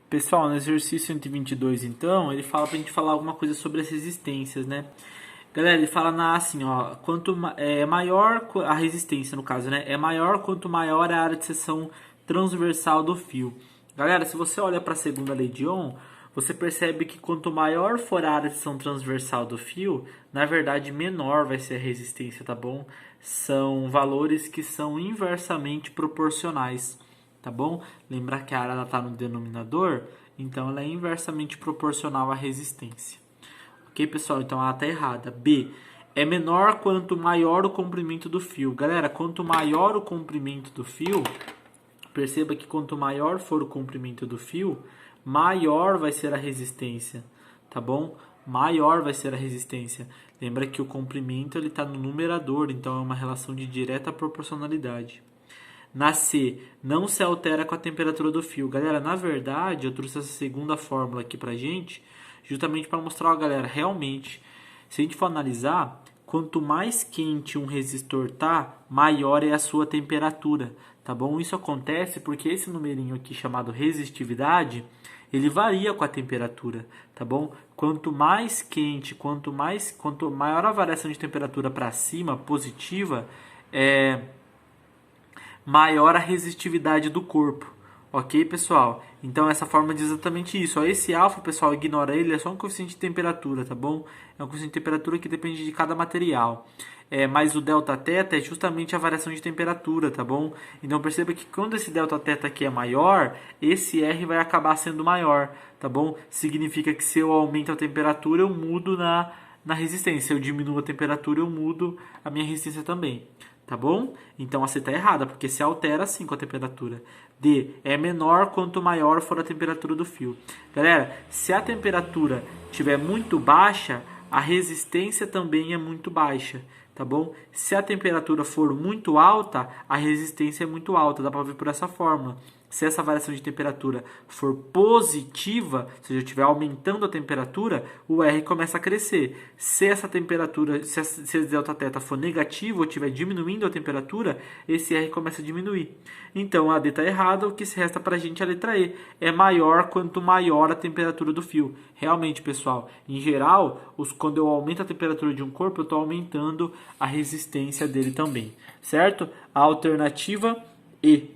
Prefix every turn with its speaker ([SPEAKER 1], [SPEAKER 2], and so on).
[SPEAKER 1] Pessoal, no exercício 122, então, ele fala pra gente falar alguma coisa sobre as resistências, né? Galera, ele fala assim, ó, é maior a resistência, no caso, né? É maior quanto maior a área de seção transversal do fio. Galera, se você olha para a segunda lei de Ohm, você percebe que quanto maior for a área de seção transversal do fio, na verdade menor vai ser a resistência, tá bom? São valores que são inversamente proporcionais, tá bom? Lembrar que a área está no denominador, então ela é inversamente proporcional à resistência. Ok, pessoal? Então A está errada. B. É menor quanto maior o comprimento do fio. Galera, quanto maior o comprimento do fio, perceba que quanto maior for o comprimento do fio, maior vai ser a resistência, tá bom? Maior vai ser a resistência. Lembra que o comprimento está no numerador, então é uma relação de direta proporcionalidade. Na C, não se altera com a temperatura do fio. Galera, na verdade, eu trouxe essa segunda fórmula aqui pra gente, justamente para mostrar, ó, galera, realmente, se a gente for analisar, quanto mais quente um resistor tá, maior é a sua temperatura, tá bom? Isso acontece porque esse numerinho aqui chamado resistividade, ele varia com a temperatura, tá bom? Quanto mais quente, quanto maior a variação de temperatura para cima, positiva, maior a resistividade do corpo. Ok, pessoal? Então essa forma diz exatamente isso. Ó, esse alfa, pessoal, ignora ele, é só um coeficiente de temperatura, tá bom? É um coeficiente de temperatura que depende de cada material. Mas o delta θ é justamente a variação de temperatura, tá bom? Então perceba que quando esse delta θ aqui é maior, esse R vai acabar sendo maior, tá bom? Significa que se eu aumento a temperatura, eu mudo na resistência. Se eu diminuo a temperatura, eu mudo a minha resistência também. Tá bom? Então a C está errada, porque se altera sim com a temperatura. D. É menor quanto maior for a temperatura do fio. Galera, se a temperatura estiver muito baixa, a resistência também é muito baixa. Tá bom? Se a temperatura for muito alta, a resistência é muito alta. Dá para ver por essa fórmula. Se essa variação de temperatura for positiva, ou seja, eu estiver aumentando a temperatura, o R começa a crescer. Se essa temperatura, se esse delta θ for negativo ou estiver diminuindo a temperatura, esse R começa a diminuir. Então a D está errada, o que se resta para a gente é a letra E. É maior quanto maior a temperatura do fio. Realmente, pessoal, em geral, quando eu aumento a temperatura de um corpo, eu estou aumentando a resistência dele também. Certo? A alternativa E.